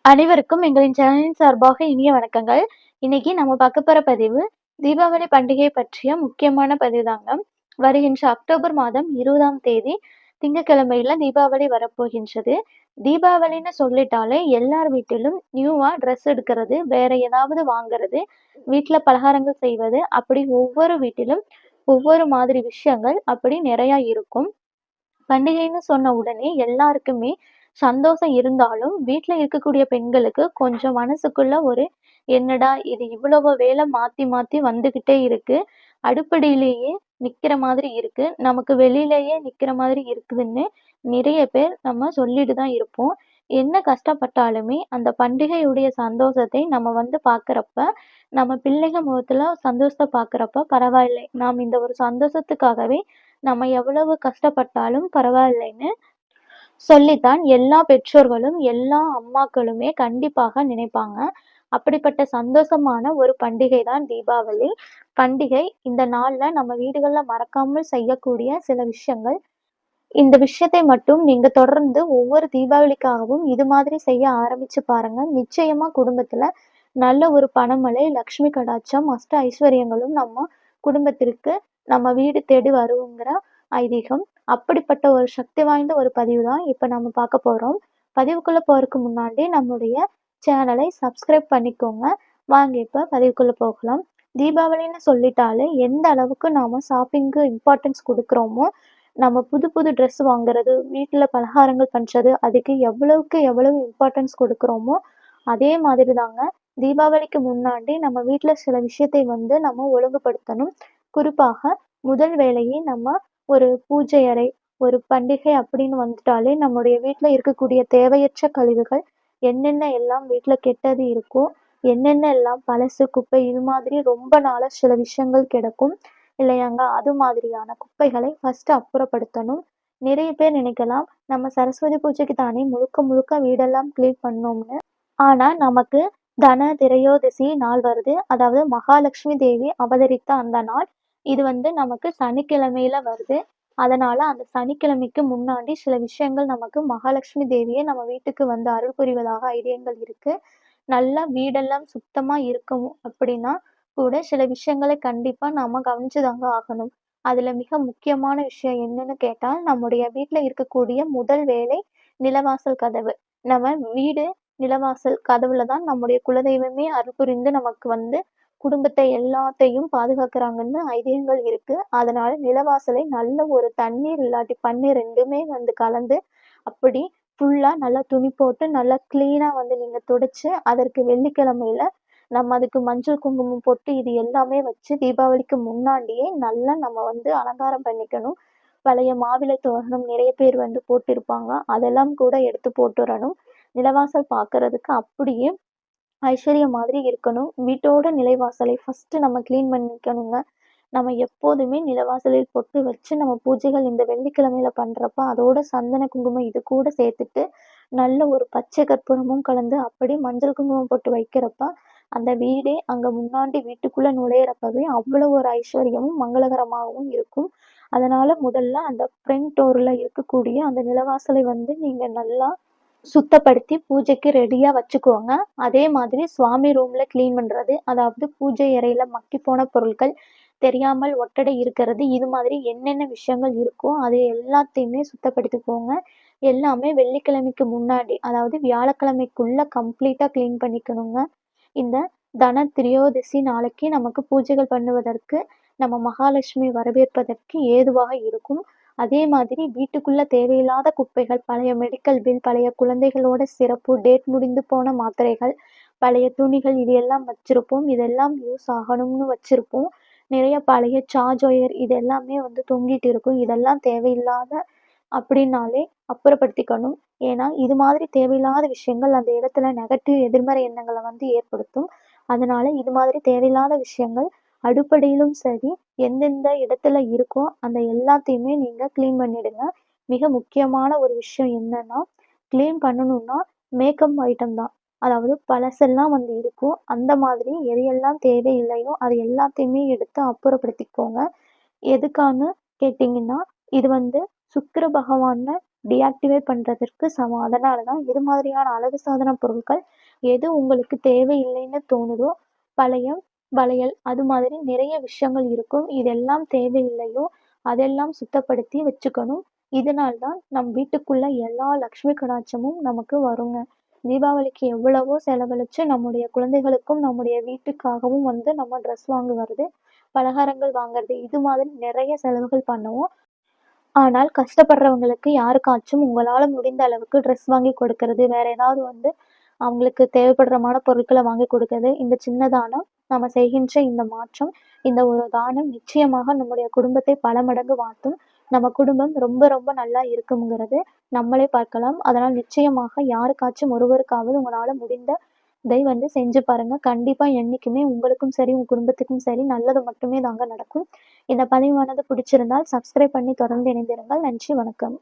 அனைவருக்கும் எங்களின் சேனலின் சார்பாக இனிய வணக்கங்கள். இன்னைக்கு நம்ம பார்க்க போற பதிவு, தீபாவளி பண்டிகை பற்றிய முக்கியமான பதிவுதாங்க. வருகின்ற அக்டோபர் மாதம் 20ஆம் தேதி திங்கட்கிழமையில தீபாவளி வரப்போகின்றது. தீபாவளின்னு சொல்லிட்டாலே எல்லார் வீட்டிலும் நியூவா ட்ரெஸ் எடுக்கிறது, வேற ஏதாவது வாங்குறது, வீட்ல பலகாரங்கள் செய்வது, அப்படி ஒவ்வொரு வீட்டிலும் ஒவ்வொரு மாதிரி விஷயங்கள் அப்படி நிறையா இருக்கும். பண்டிகைன்னு சொன்ன உடனே எல்லாருக்குமே சந்தோஷம் இருந்தாலும், வீட்ல இருக்கக்கூடிய பெண்களுக்கு கொஞ்சம் மனசுக்குள்ள ஒரு "என்னடா இது இவ்வளவு வேலை மாத்தி மாத்தி வந்துகிட்டே இருக்கு. அடுப்படியிலேயே நிக்கிற மாதிரி இருக்கு. நமக்கு வெளியிலேயே நிக்கிற மாதிரி இருக்குதுன்னு" நிறைய பேர் நம்ம சொல்லிட்டு தான் இருப்போம். என்ன கஷ்டப்பட்டாலுமே அந்த பண்டிகையுடைய சந்தோஷத்தை நம்ம வந்து பார்க்குறப்ப, நம்ம பிள்ளைங்க முகத்துல சந்தோஷத்த பார்க்குறப்ப, பரவாயில்லை. நாம் இந்த ஒரு சந்தோஷத்துக்காகவே நம்ம எவ்வளவு கஷ்டப்பட்டாலும் பரவாயில்லைன்னு சொல்லித்தான் எல்லா பெற்றோர்களும், எல்லா அம்மாக்களுமே கண்டிப்பாக நினைப்பாங்க. அப்படிப்பட்ட சந்தோஷமான ஒரு பண்டிகை தான் தீபாவளி. பண்டிகை இந்த நாள்ல நம்ம வீடுகள்ல மறக்காமல் செய்யக்கூடிய சில விஷயங்கள். இந்த விஷயத்தை மட்டும் நீங்க தொடர்ந்து ஒவ்வொரு தீபாவளிக்காகவும் இது மாதிரி செய்ய ஆரம்பிச்சு பாருங்க. நிச்சயமா குடும்பத்துல நல்ல ஒரு பணமழை, லக்ஷ்மி கடாட்சம், அஷ்ட ஐஸ்வர்யங்களும் நம்ம குடும்பத்திற்கு நம்ம வீடு தேடி வருங்கிற ஐதீகம். அப்படிப்பட்ட ஒரு சக்தி வாய்ந்த ஒரு பதிவு தான் இப்ப நம்ம பார்க்க போறோம். பதிவுக்குள்ள போறதுக்கு முன்னாடி நம்முடைய சேனலை சப்ஸ்கிரைப் பண்ணிக்கோங்க. வாங்க இப்ப பதிவுக்குள்ள போகலாம். தீபாவளின்னு சொல்லிட்டாலே எந்த அளவுக்கு நாம ஷாப்பிங்க்கு இம்பார்ட்டன்ஸ் குடுக்குறோமோ, நம்ம புது புது ட்ரெஸ் வாங்குறது, வீட்ல பலகாரங்கள் பண்றது, அதுக்கு எவ்வளவுக்கு எவ்வளவு இம்பார்ட்டன்ஸ் குடுக்குறோமோ, அதே மாதிரி தாங்க தீபாவளிக்கு முன்னாடி நம்ம வீட்ல சில விஷயத்தை வந்து நம்ம ஒழுங்குபடுத்தணும். குறிப்பாக முதல் வேலையே நம்ம ஒரு பூஜை அறை, ஒரு பண்டிகை அப்படின்னு வந்துட்டாலே நம்முடைய வீட்ல இருக்கக்கூடிய தேவையற்ற கழிவுகள், என்னென்ன எல்லாம் வீட்ல கெட்டது இருக்கோ, என்னென்ன எல்லாம் பழசு, குப்பை இது மாதிரி ரொம்ப நாளா சில விஷயங்கள் கிடக்கும் இல்லையாங்க? அது மாதிரியான குப்பைகளை ஃபர்ஸ்ட்டு அப்புறப்படுத்தணும். நிறைய பேர் நினைக்கலாம், நம்ம சரஸ்வதி பூஜைக்கு தானே முழுக்க முழுக்க வீடெல்லாம் கிளீன் பண்ணோம்னு. ஆனா, நமக்கு தன திரையோதசி நாள் வருது. அதாவது மகாலட்சுமி தேவி அவதரித்த அந்த நாள். இது வந்து நமக்கு சனிக்கிழமையில வருது. அதனால அந்த சனிக்கிழமைக்கு முன்னாடி சில விஷயங்கள் நமக்கு மகாலட்சுமி தேவியே நம்ம வீட்டுக்கு வந்து அருள் புரிவதாக ஐதீகங்கள் இருக்கு. நல்லா வீடெல்லாம் சுத்தமா இருக்கணும் அப்படின்னா கூட சில விஷயங்களை கண்டிப்பா நாம கவனிச்சுதாங்க ஆகணும். அதுல மிக முக்கியமான விஷயம் என்னன்னு கேட்டா, நம்முடைய வீட்ல இருக்கக்கூடிய முதல் வேலை நிலவாசல் கதவு. நம்ம வீடு நிலவாசல் கதவுல தான் நம்முடைய குலதெய்வமே அருள் புரிந்து நமக்கு வந்து குடும்பத்தை எல்லாத்தையும் பாதுகாக்கிறாங்கன்னு ஐதீகங்கள் இருக்கு. அதனால நிலவாசலை நல்ல ஒரு தண்ணீர் இல்லாட்டி பன்னீர் 2மே வந்து கலந்து அப்படி ஃபுல்லா நல்லா துணி போட்டு நல்லா கிளீனா வந்து நீங்க துடைச்சு, அதற்கு வெள்ளிக்கிழமையில நம்ம அதுக்கு மஞ்சள், குங்குமம், பொட்டு இது எல்லாமே வச்சு தீபாவளிக்கு முன்னாடியே நல்லா நம்ம வந்து அலங்காரம் பண்ணிக்கணும். பழைய மாவிலை தோரணம் நிறைய பேர் வந்து போட்டிருப்பாங்க. அதெல்லாம் கூட எடுத்து போட்டுறணும். நிலவாசல் பார்க்கறதுக்கு அப்படியே ஐஸ்வர்யம் மாதிரி இருக்கணும். வீட்டோட நிலைவாசலை ஃபர்ஸ்ட்டு நம்ம கிளீன் பண்ணிக்கணுங்க. நம்ம எப்போதுமே நிலவாசலில் பொட்டு வச்சு நம்ம பூஜைகள் இந்த வெள்ளிக்கிழமையில பண்றப்ப, அதோட சந்தன, குங்குமம் இது கூட சேர்த்துட்டு, நல்ல ஒரு பச்சை கற்பூரமும் கலந்து அப்படி மஞ்சள், குங்குமம் பொட்டு வைக்கிறப்ப, அந்த வீடே அங்க முன்னாடி வீட்டுக்குள்ள நுழையிறப்பவே அவ்வளோ ஒரு ஐஸ்வர்யமும், மங்களகரமாகவும் இருக்கும். அதனால முதல்ல அந்த ஃப்ரண்ட் டோர்ல இருக்கக்கூடிய அந்த நிலவாசலை வந்து நீங்க நல்லா சுத்தப்படுத்தி பூஜைக்கு ரெடியா வச்சுக்கோங்க. அதே மாதிரி சுவாமி ரூம்ல கிளீன் பண்றது, அதாவது பூஜை அறையில மக்கிப்போன பொருட்கள், தெரியாமல் ஒட்டடை இருக்கிறது, இது மாதிரி என்னென்ன விஷயங்கள் இருக்கோ, அது எல்லாத்தையுமே சுத்தப்படுத்திக்கோங்க. எல்லாமே வெள்ளிக்கிழமைக்கு முன்னாடி, அதாவது வியாழக்கிழமைக்குள்ள கம்ப்ளீட்டா கிளீன் பண்ணிக்கணுங்க. இந்த தன திரையோதசி நாளைக்கு நமக்கு பூஜைகள் பண்ணுவதற்கு, நம்ம மகாலட்சுமி வரவேற்பதற்கு ஏதுவாக இருக்கும். அதே மாதிரி வீட்டுக்குள்ள தேவையில்லாத குப்பைகள், பழைய மெடிக்கல் பில், பழைய குழந்தைகளோட சிறப்பு, டேட் முடிந்து போன மாத்திரைகள், பழைய துணிகள் இது எல்லாம் வச்சிருப்போம். இதெல்லாம் யூஸ் ஆகணும்னு வச்சிருப்போம். நிறைய பழைய சார்ஜ் ஒயர் இது எல்லாமே வந்து தொங்கிட்டு இருக்கும். இதெல்லாம் தேவையில்லாத அப்படின்னாலே அப்புறப்படுத்திக்கணும். ஏன்னா, இது மாதிரி தேவையில்லாத விஷயங்கள் அந்த இடத்துல நெகட்டிவ் எதிர்மறை எண்ணங்கள வந்து ஏற்படுத்தும். அதனால இது மாதிரி தேவையில்லாத விஷயங்கள் அடுப்படியிலும் சரி, எந்தெந்த இடத்துல இருக்கோ அந்த எல்லாத்தையுமே நீங்க கிளீன் பண்ணிடுங்க. மிக முக்கியமான ஒரு விஷயம் என்னன்னா, கிளீன் பண்ணணும்னா மேக்கப் ஐட்டம் தான். அதாவது பழசெல்லாம் வந்து இருக்கும். அந்த மாதிரி எது எல்லாம் தேவையில்லையோ அது எல்லாத்தையுமே எடுத்து அப்புறப்படுத்திக்கோங்க. எதுக்கான்னு கேட்டீங்கன்னா, இது வந்து சுக்கிர பகவான டீஆக்டிவேட் பண்றதற்கு சமம். அதனால தான் இது மாதிரியான அழகு சாதன பொருட்கள் எது உங்களுக்கு தேவையில்லைன்னு தோணுதோ, பழைய வளையல் அது மாதிரி நிறைய விஷயங்கள் இருக்கும். இதெல்லாம் தேவையில்லையோ, அதெல்லாம் சுத்தப்படுத்தி வச்சுக்கணும். இதனால தான் நம் வீட்டுக்குள்ள எல்லா லக்ஷ்மி கடாட்சமும் நமக்கு வருங்க. தீபாவளிக்கு எவ்வளவோ செலவழிச்சு நம்முடைய குழந்தைகளுக்கும், நம்முடைய வீட்டுக்காகவும் நம்ம ட்ரெஸ் வாங்குறது, பலகாரங்கள் வாங்குறது, இது மாதிரி நிறைய செலவுகள் பண்ணுவோம். ஆனால் கஷ்டப்படுறவங்களுக்கு யாருக்காச்சும் உங்களால முடிந்த அளவுக்கு ட்ரெஸ் வாங்கி கொடுக்கறது, வேற ஏதாவது அவங்களுக்கு தேவைப்படுறமான பொருட்கள வாங்கி கொடுக்கறது, இந்த சின்ன தானம், நம்ம செய்கின்ற இந்த மாற்றம், இந்த ஒரு தானம் நிச்சயமாக நம்முடைய குடும்பத்தை பல மடங்கு மாத்தும். நம்ம குடும்பம் ரொம்ப ரொம்ப நல்லா இருக்கும்ங்கிறது நம்மளே பார்க்கலாம். அதனால் நிச்சயமாக யாருக்காச்சும் ஒருவருக்காவது உங்களால முடிந்த இதை செஞ்சு பாருங்க. கண்டிப்பா என்னைக்குமே உங்களுக்கும் சரி, உங்க குடும்பத்துக்கும் சரி நல்லது மட்டுமே தாங்க நடக்கும். இந்த பதிவானது பிடிச்சிருந்தால் சப்ஸ்கிரைப் பண்ணி தொடர்ந்து இணைந்திருங்கள். நன்றி, வணக்கம்.